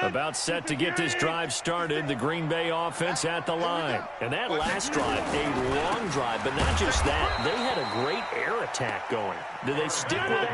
About set to get this drive started, the Green Bay offense at the line. And that last drive, a long drive, but not just that. They had a great air attack going. Do they stick with that?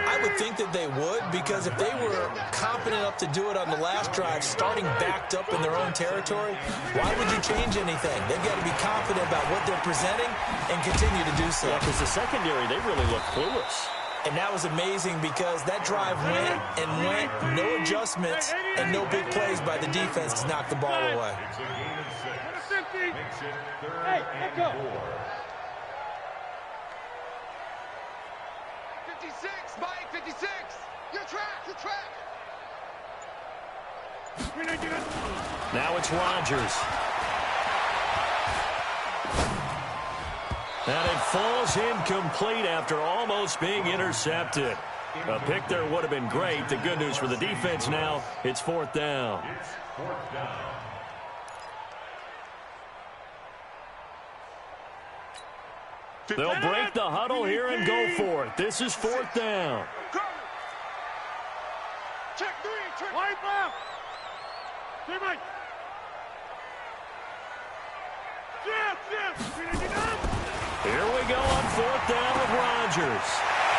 I would think that they would, because if they were confident enough to do it on the last drive, starting backed up in their own territory, why would you change anything? They've got to be confident about what they're presenting and continue to do so. Yeah, because the secondary, they really look clueless. And that was amazing because that drive went and went, no adjustments, and no big plays by the defense to knock the ball away. Hey, let's go. 56, Mike, 56. Your track. Now it's Rodgers. And it falls incomplete after almost being intercepted. A pick there would have been great. The good news for the defense now, it's fourth down. They'll break the huddle here and go for it. This is fourth down. Check three. Wide left. Mike. Here we go on fourth down with Rodgers.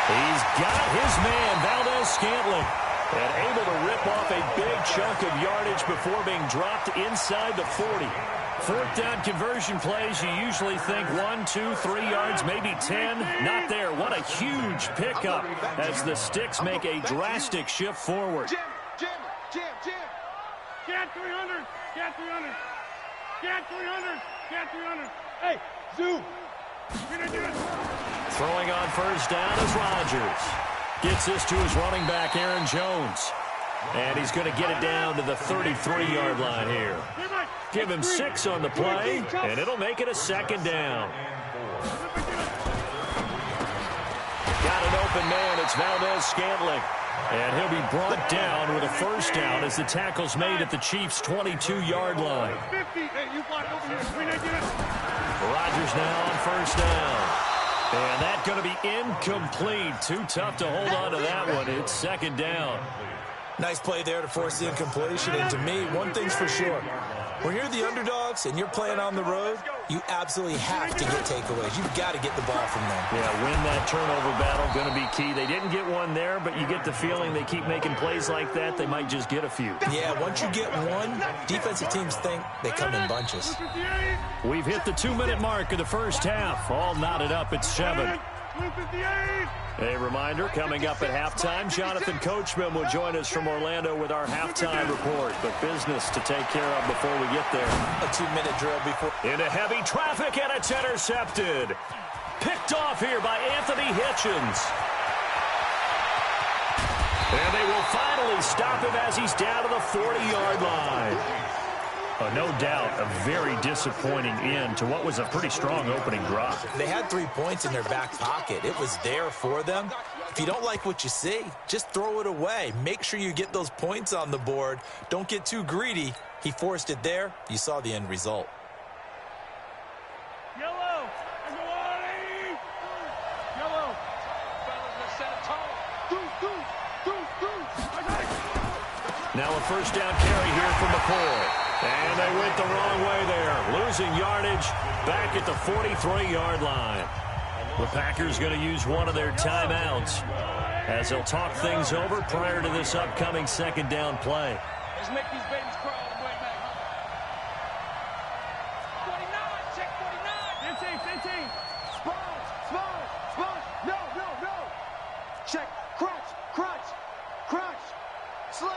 He's got his man, Valdes-Scantling, and able to rip off a big chunk of yardage before being dropped inside the 40. Fourth down conversion plays, you usually think 1, 2, 3 yards, maybe 10. Not there. What a huge pickup as the Sticks make a drastic shift forward. Jim. Get 300. Hey, zoom. Throwing on first down is Rodgers. Gets this to his running back, Aaron Jones. And he's going to get it down to the 33-yard line here. Give him 6 on the play, and it'll make it a second down. Got an open man. It's Valdes-Scantling. And he'll be brought down with a first down as the tackle's made at the Chiefs' 22-yard line. Rodgers now on first down. And that's going to be incomplete. Too tough to hold on to that one. It's second down. Nice play there to force the incompletion. And to me, one thing's for sure. When you're the underdogs and you're playing on the road, you absolutely have to get takeaways. You've got to get the ball from them. Yeah, win that turnover battle, going to be key. They didn't get one there, but you get the feeling they keep making plays like that, they might just get a few. Yeah, once you get one, defensive teams think they come in bunches. We've hit the 2-minute mark of the first half. All knotted up at 7. A reminder, coming up at halftime, Jonathan Coachman will join us from Orlando with our halftime report. But business to take care of before we get there. A 2-minute drill before. Into heavy traffic, and it's intercepted. Picked off here by Anthony Hitchens. And they will finally stop him as he's down to the 40-yard line. No doubt a very disappointing end to what was a pretty strong opening drop. They had 3 points in their back pocket. It was there for them. If you don't like what you see, just throw it away. Make sure you get those points on the board. Don't get too greedy. He forced it there. You saw the end result. Yellow. Now a first down carry here from McCoy. And they went the wrong way there. Losing yardage back at the 43-yard line. The Packers going to use one of their timeouts as they'll talk things over prior to this upcoming second down play. Let's make these babies crawl on the way back. 49, check 49. 15. Small. No. Check, crunch. Slam.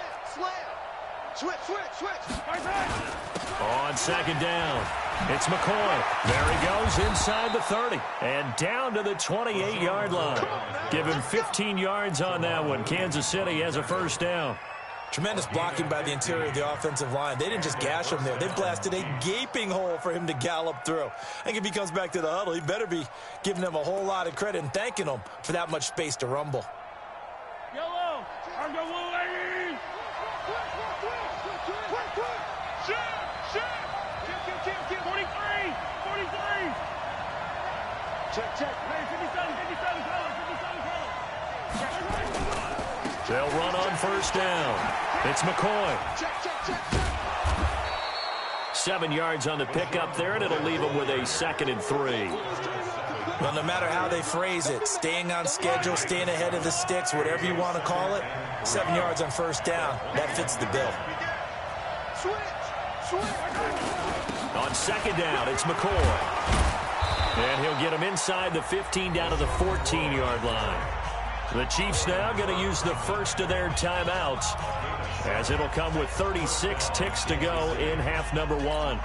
Switch. On second down, it's McCoy. There he goes inside the 30 and down to the 28-yard line. Give him 15 yards on that one. Kansas City has a first down. Tremendous blocking by the interior of the offensive line. They didn't just gash him there. They blasted a gaping hole for him to gallop through. I think if he comes back to the huddle, he better be giving them a whole lot of credit and thanking them for that much space to rumble. Yellow. Kill. 43. Check. Hey, 57 color. They'll run on first down. It's McCoy. 7 yards on the pickup there, and it'll leave them with a 2nd and 3. Well, no matter how they phrase it, staying on schedule, staying ahead of the sticks, whatever you want to call it, 7 yards on first down, that fits the bill. On 2nd down, it's McCoy. And he'll get him inside the 15 down to the 14-yard line. The Chiefs now going to use the first of their timeouts, as it'll come with 36 ticks to go in half number 1.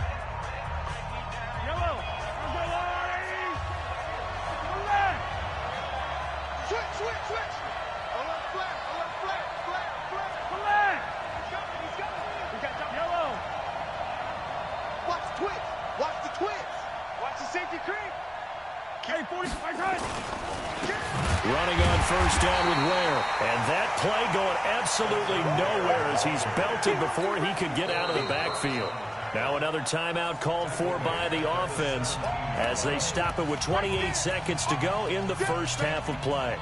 Running on first down with Ware. And that play going absolutely nowhere as he's belted before he could get out of the backfield. Now another timeout called for by the offense as they stop it with 28 seconds to go in the first half of play.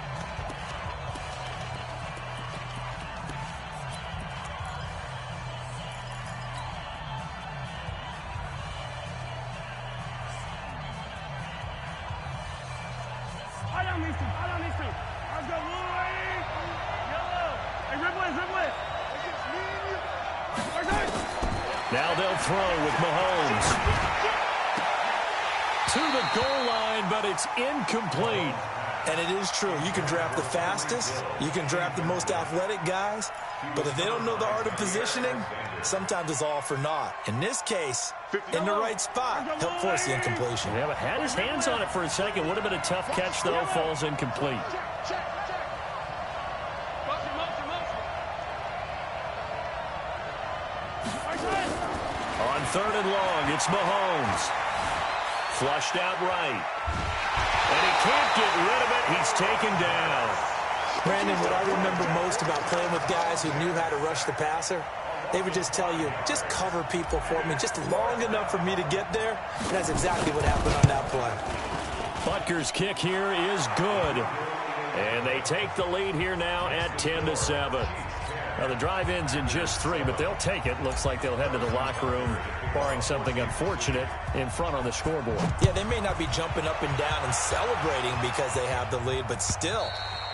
Now they'll throw with Mahomes. To the goal line, but it's incomplete. And it is true. You can draft the fastest. You can draft the most athletic guys. But if they don't know the art of positioning, sometimes it's all for naught. In this case, in the right spot, help force the incompletion. Yeah, but had his hands on it for a second. Would have been a tough catch, though. Falls incomplete. On 3rd and long, it's Mahomes. Flushed out right. And he can't get rid of it. He's taken down. Brandon, what I remember most about playing with guys who knew how to rush the passer, they would just tell you, just cover people for me, just long enough for me to get there. And that's exactly what happened on that play. Butker's kick here is good. And they take the lead here now at 10-7. Now, the drive ends in just 3, but they'll take it. Looks like they'll head to the locker room, barring something unfortunate, in front on the scoreboard. Yeah, they may not be jumping up and down and celebrating because they have the lead, but still,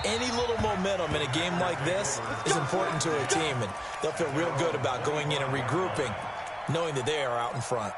any little momentum in a game like this is important to a team, and they'll feel real good about going in and regrouping, knowing that they are out in front.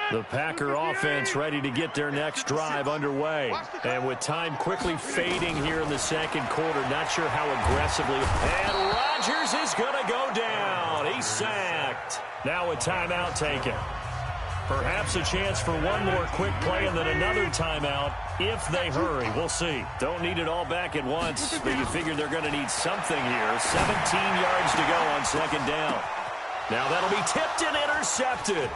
The Packer offense ready to get their next drive underway. And with time quickly fading here in the second quarter, not sure how aggressively. And Rodgers is going to go down. He's sacked. Now a timeout taken. Perhaps a chance for one more quick play and then another timeout if they hurry. We'll see. Don't need it all back at once, but you figure they're going to need something here. 17 yards to go on 2nd down. Now that'll be tipped and intercepted.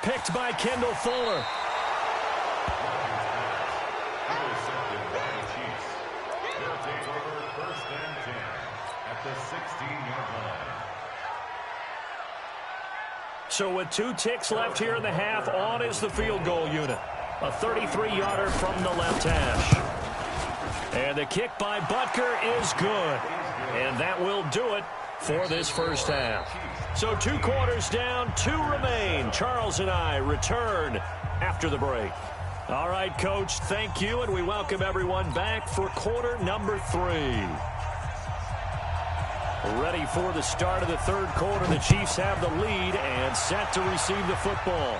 Picked by Kendall Fuller. So with 2 ticks left here in the half, on is the field goal unit. A 33-yarder from the left hash. And the kick by Butker is good. And that will do it for this first half. So 2 quarters down, 2 remain. Charles and I return after the break. All right, Coach, thank you, and we welcome everyone back for quarter number 3. Ready for the start of the 3rd quarter. The Chiefs have the lead and set to receive the football.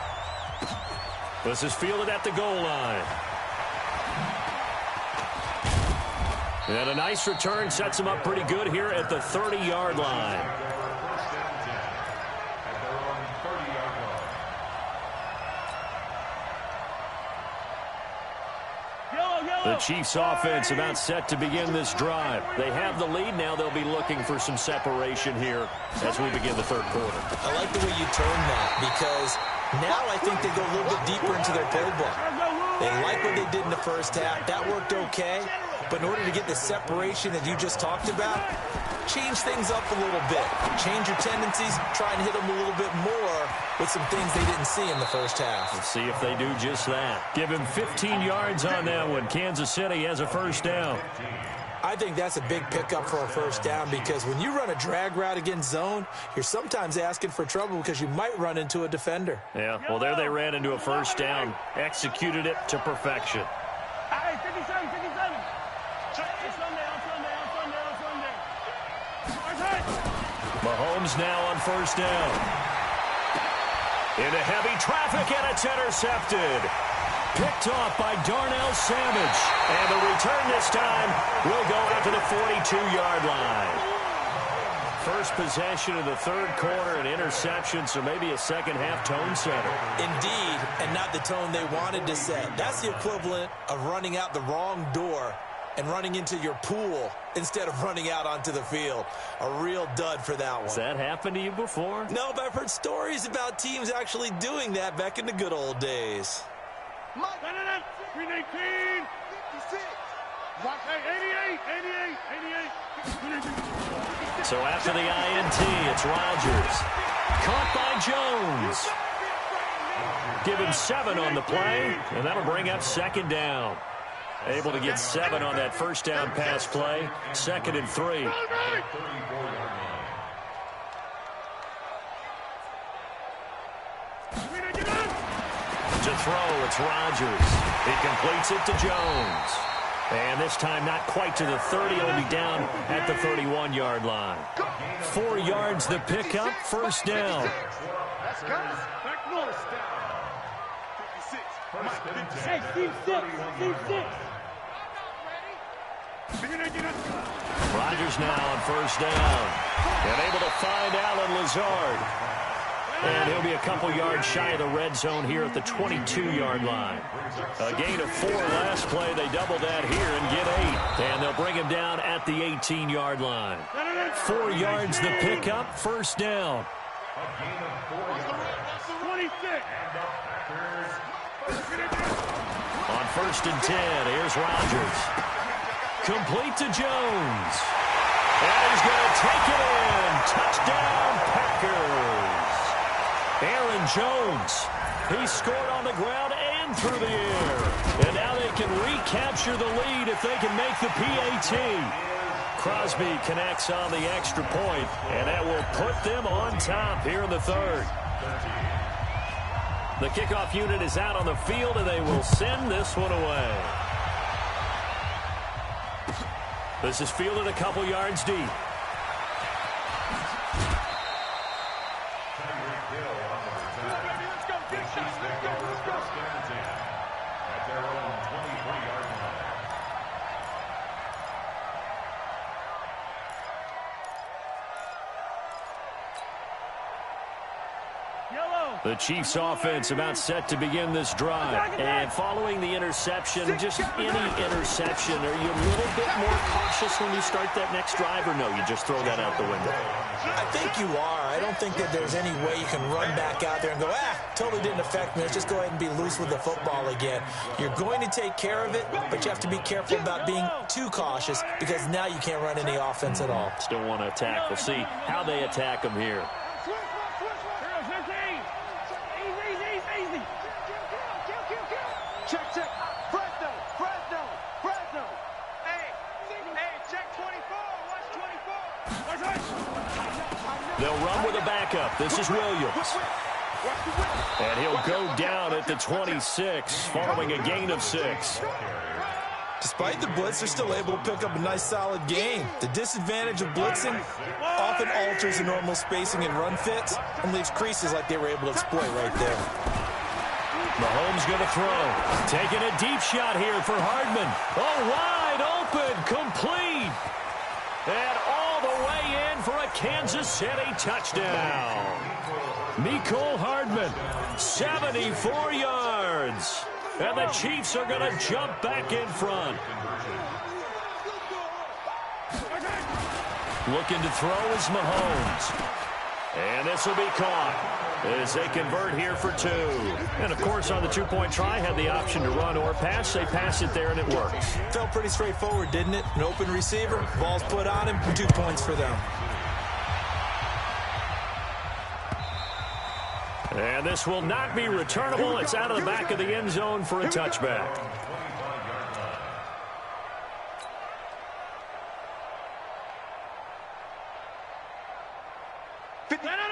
This is fielded at the goal line. And a nice return sets him up pretty good here at the 30-yard line. The Chiefs offense about set to begin this drive. They have the lead. Now they'll be looking for some separation here as we begin the third quarter. I like the way you term that because now I think they go a little bit deeper into their playbook. They like what they did in the first half. That worked okay. But in order to get the separation that you just talked about, change things up a little bit. Change your tendencies. Try and hit them a little bit more with some things they didn't see in the first half. Let's see if they do just that. Give him 15 yards on that one. Kansas City has a first down. I think that's a big pickup for a first down because when you run a drag route against zone, you're sometimes asking for trouble because you might run into a defender. Yeah, well, there they ran into a first down. Executed it to perfection. Mahomes now on first down. Into heavy traffic, and it's intercepted. Picked off by Darnell Savage. And the return this time will go out to the 42-yard line. First possession of the third quarter, an interception, so maybe a second-half tone setter. Indeed, and not the tone they wanted to set. That's the equivalent of running out the wrong door and running into your pool instead of running out onto the field. A real dud for that one. Has that happened to you before? No, but I've heard stories about teams actually doing that back in the good old days. 319, 56. 88. So after the INT, it's Rodgers. Caught by Jones. Give him 7 on the play, and that'll bring up second down. Able to get 7 on that first down pass play. 2nd and 3. To throw, it's Rodgers. He completes it to Jones. And this time not quite to the 30. It'll be down at the 31-yard line. 4 yards the pickup, first down. Back north. 56. Rodgers now on first down. And able to find Allen Lazard. And he'll be a couple yards shy of the red zone here at the 22-yard line. A gain of 4 last play. They double that here and get 8. And they'll bring him down at the 18-yard line. 4 yards the pickup, first down. 26. On 1st and 10, here's Rodgers. Complete to Jones. And he's going to take it in. Touchdown, Packers. Aaron Jones, he scored on the ground and through the air. And now they can recapture the lead if they can make the PAT. Crosby connects on the extra point, and that will put them on top here in the third. The kickoff unit is out on the field, and they will send this one away. This is fielded a couple yards deep. The Chiefs offense about set to begin this drive. And following the interception, just any interception, are you a little bit more cautious when you start that next drive, or no, you just throw that out the window? I think you are. I don't think that there's any way you can run back out there and go, totally didn't affect me. Let's just go ahead and be loose with the football again. You're going to take care of it, but you have to be careful about being too cautious because now you can't run any offense at all. Still want to attack. We'll see how they attack them here. Check. Fresno. Hey, check 24. Watch 24. They'll run with a backup. This is Williams. And he'll go down at the 26 following a gain of 6. Despite the blitz, they're still able to pick up a nice, solid gain. The disadvantage of blitzing often alters the normal spacing and run fits and leaves creases like they were able to exploit right there. Mahomes going to throw. Taking a deep shot here for Hardman. Oh, wide open, complete. And all the way in for a Kansas City touchdown. Mecole Hardman, 74 yards. And the Chiefs are going to jump back in front. Looking to throw is Mahomes. And this will be caught as they convert here for 2. And, of course, on the two-point try, had the option to run or pass. They pass it there, and it works. Felt pretty straightforward, didn't it? An open receiver, ball's put on him, 2 points for them. And this will not be returnable. It's out of the back of the end zone for a touchback.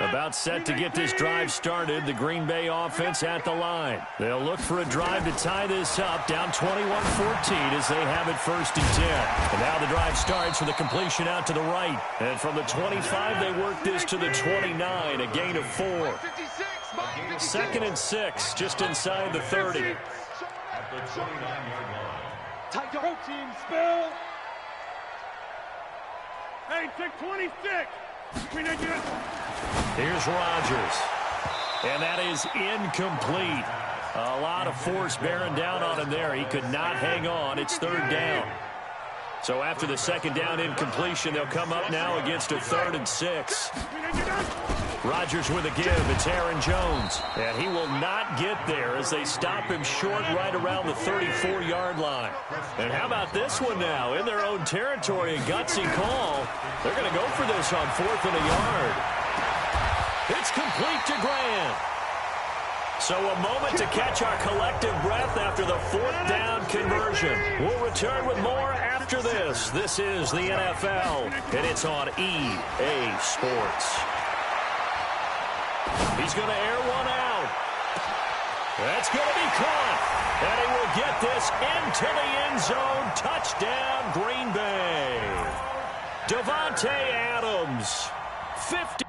About set to get this drive started. The Green Bay offense at the line. They'll look for a drive to tie this up. Down 21-14 as they have it 1st and 10. And now the drive starts with a completion out to the right. And from the 25, they work this to the 29. A gain of 4. 2nd and 6, just inside the 30. Tight go team, spill. Hey, take 26. Here's Rodgers. And that is incomplete. A lot of force bearing down on him there. He could not hang on. It's 3rd down. So after the 2nd down incompletion, they'll come up now against a 3rd and 6. Rodgers with a give. It's Aaron Jones. And he will not get there as they stop him short right around the 34-yard line. And how about this one now? In their own territory, a gutsy call. They're going to go for this on 4th and a yard. It's complete to Grant. So a moment to catch our collective breath after the 4th down conversion. We'll return with more after this. This is the NFL, and it's on EA Sports. He's going to air one out. That's going to be caught. And he will get this into the end zone. Touchdown, Green Bay. Davante Adams, 50.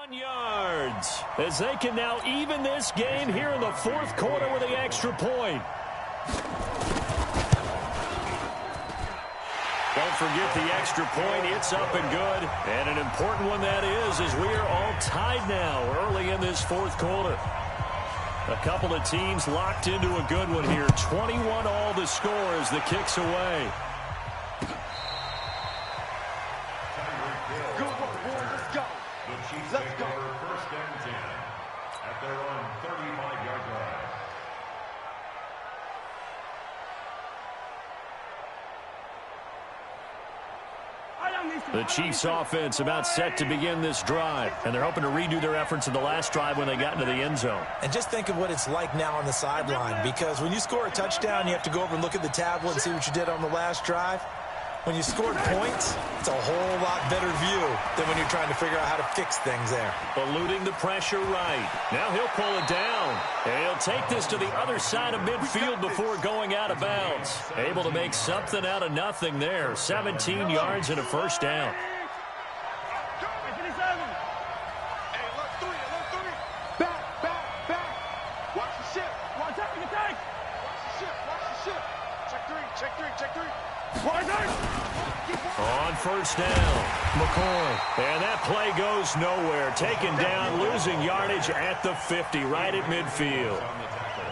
Yards as they can now even this game here in the 4th quarter with the extra point. Don't forget the extra point. It's up and good. And an important one that is, as we are all tied now early in this fourth quarter. A couple of teams locked into a good one here. 21 all the score as the kick's away. Good work, boys. Let's go. Let's go. First and 10 at their own 35-yard line. The Chiefs offense about set to begin this drive, and they're hoping to redo their efforts in the last drive when they got into the end zone. And just think of what it's like now on the sideline, because when you score a touchdown, you have to go over and look at the tablet and see what you did on the last drive. When you scored points, it's a whole lot better view than when you're trying to figure out how to fix things there. Eluding the pressure right. Now he'll pull it down. And he'll take this to the other side of midfield before going out of bounds. Able to make something out of nothing there. 17 yards and a first down. On first down, McCoy. And that play goes nowhere. Taken down, losing yardage at the 50, right at midfield.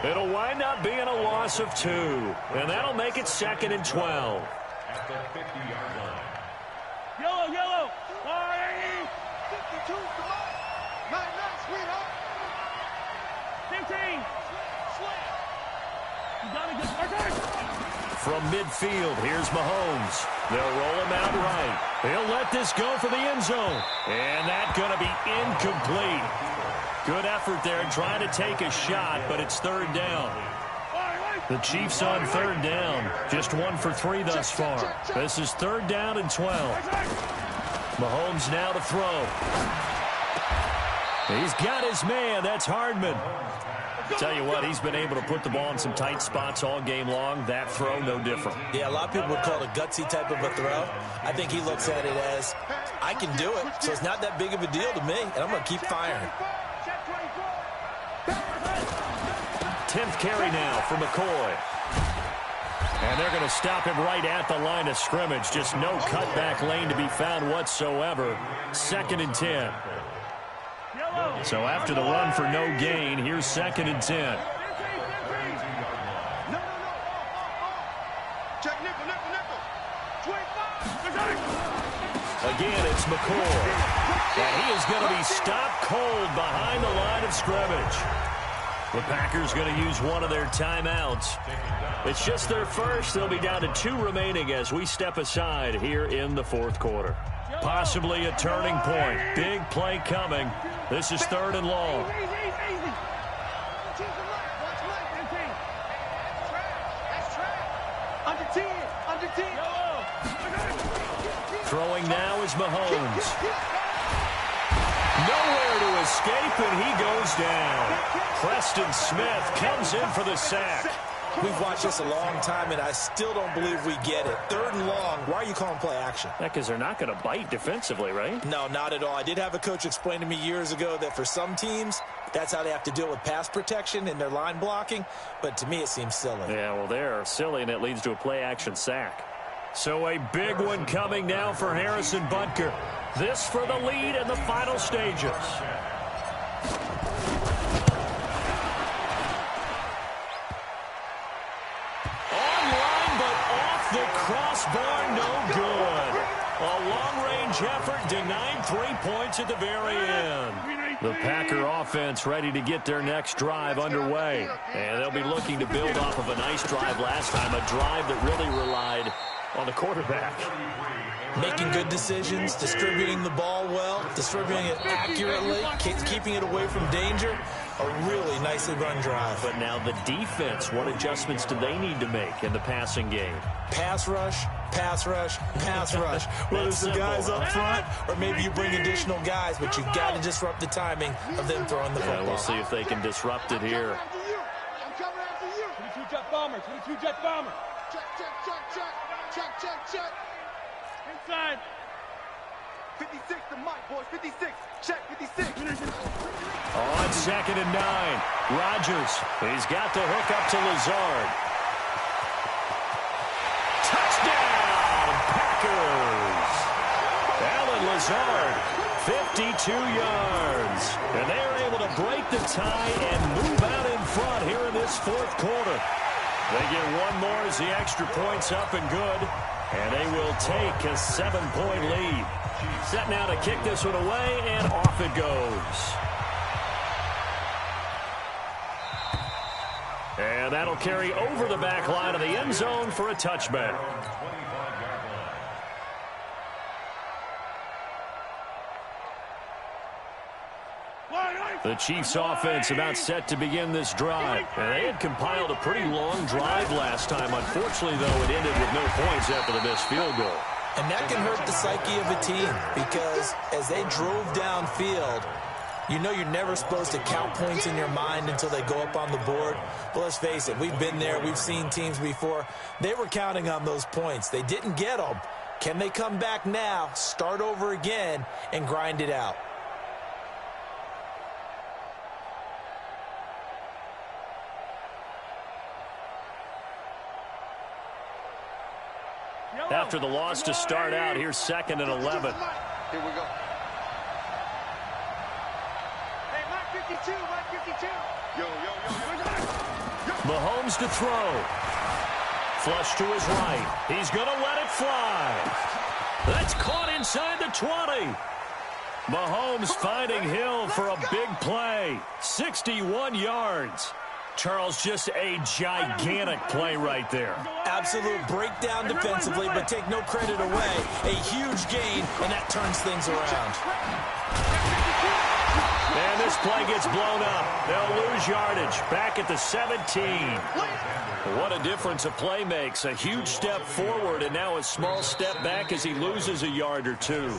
It'll wind up being a loss of 2. And that'll make it 2nd and 12. At the 50-yard line. Yellow, yellow. 52, come on. 9, sweetheart. 15. You got to get From midfield, here's Mahomes. They'll roll him out right. He'll let this go for the end zone. And that's going to be incomplete. Good effort there trying to take a shot, but it's third down. The Chiefs on third down. Just 1 for 3 thus far. This is third down and 12. Mahomes now to throw. He's got his man. That's Hardman. Tell you what, he's been able to put the ball in some tight spots all game long. That throw, no different. Yeah, a lot of people would call it a gutsy type of a throw. I think he looks at it as, I can do it, so it's not that big of a deal to me, and I'm going to keep firing. 10th carry now for McCoy. And they're going to stop him right at the line of scrimmage. Just no cutback lane to be found whatsoever. 2nd and 10. So after the run for no gain, here's 2nd and 10. Again, it's McCoy. And he is going to be stopped cold behind the line of scrimmage. The Packers going to use one of their timeouts. It's just their first. They'll be down to 2 remaining as we step aside here in the fourth quarter. Possibly a turning point. Big play coming. This is 3rd and long. Throwing now is Mahomes. Nowhere to escape, and he goes down. Preston Smith comes in for the sack. We've watched this a long time, and I still don't believe we get it. 3rd and long. Why are you calling play action? Yeah, because they're not going to bite defensively, right? No, not at all. I did have a coach explain to me years ago that for some teams, that's how they have to deal with pass protection and their line blocking. But to me, it seems silly. Yeah, well, they're silly, and it leads to a play-action sack. So a big one coming now for Harrison Butker. This for the lead in the final stages. The crossbar, no good. A long-range effort denied 3 points at the very end. The Packer offense ready to get their next drive underway. And they'll be looking to build off of a nice drive last time, a drive that really relied on the quarterback. Making good decisions, distributing the ball well, distributing it accurately, keeping it away from danger. A really nicely run drive. But now the defense, what adjustments do they need to make in the passing game? Pass rush, pass rush, pass rush. Whether it's the guys up front or maybe you bring additional guys, but you've got to disrupt the timing of them throwing the football. We'll see if they can disrupt it here. I'm coming after you. 22 jet bomber, 22 jet bomber. Check. Inside. 56 to Mike, boys. 56. Check, 56. On 2nd and 9. Rodgers. He's got the hook up to Lazard. Touchdown, Lazard, 52 yards. And they are able to break the tie and move out in front here in this fourth quarter. They get one more as the extra point's up and good. And they will take a 7-point lead. Set now to kick this one away, and off it goes. And that'll carry over the back line of the end zone for a touchback. The Chiefs offense about set to begin this drive. And they had compiled a pretty long drive last time. Unfortunately, though, it ended with no points after the missed field goal. And that can hurt the psyche of a team because as they drove downfield, you know you're never supposed to count points in your mind until they go up on the board. But let's face it, we've been there. We've seen teams before. They were counting on those points. They didn't get them. Can they come back now, start over again, and grind it out? After the loss to start out, here's 2nd and 11. Here we go. Hey, Mike 52, Mike 52. Yo. Mahomes to throw. Flush to his right. He's going to let it fly. That's caught inside the 20. Mahomes finding Hill for a big play. 61 yards. Charles, just a gigantic play right there. Absolute breakdown defensively, but take no credit away. A huge gain, and that turns things around. And this play gets blown up. They'll lose yardage. Back at the 17. What a difference a play makes. A huge step forward, and now a small step back as he loses a yard or two.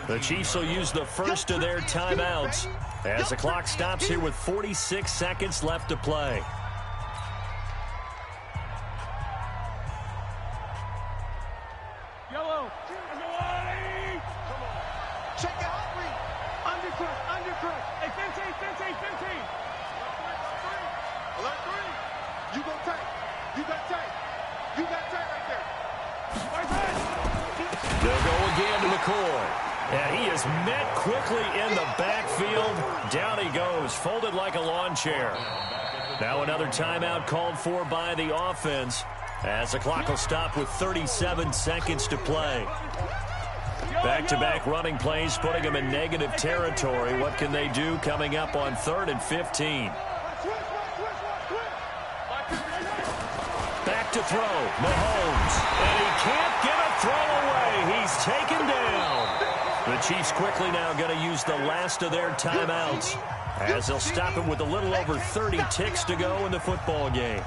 The Chiefs will use the first of their timeouts as the clock stops here with 46 seconds left to play. Yellow. Check it out. Undercut. Hey, 15. Alert 3. You got tight right there. They'll go again to McCoy. And he is met quickly in the backfield. Down he goes, folded like a lawn chair. Now another timeout called for by the offense as the clock will stop with 37 seconds to play. Back-to-back running plays putting them in negative territory. What can they do coming up on 3rd and 15? Back to throw, Mahomes. And he can't get a throw away. He's taken down. The Chiefs quickly now going to use the last of their timeouts as they'll stop it with a little over 30 ticks to go in the football game.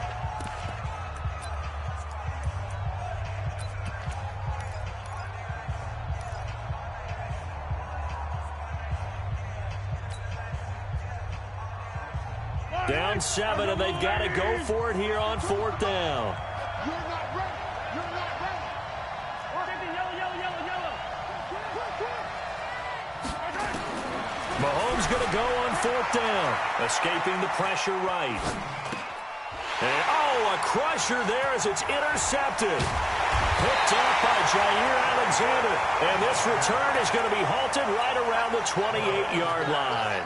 Down 7, and they've got to go for it here on 4th down. Mahomes going to go on 4th down. Escaping the pressure right. And, a crusher there as it's intercepted. Picked up by Jair Alexander. And this return is going to be halted right around the 28-yard line.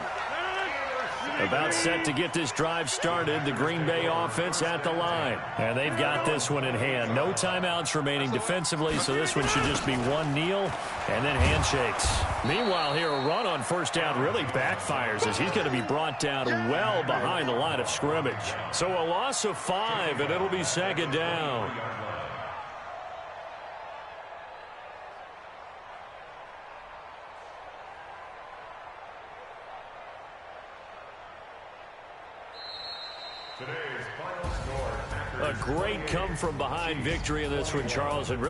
About set to get this drive started, the Green Bay offense at the line. And they've got this one in hand. No timeouts remaining defensively, so this one should just be one kneel and then handshakes. Meanwhile, here a run on 1st down really backfires as he's going to be brought down well behind the line of scrimmage. So a loss of 5, and it'll be 2nd down. A great come-from-behind victory in this one, Charles, and really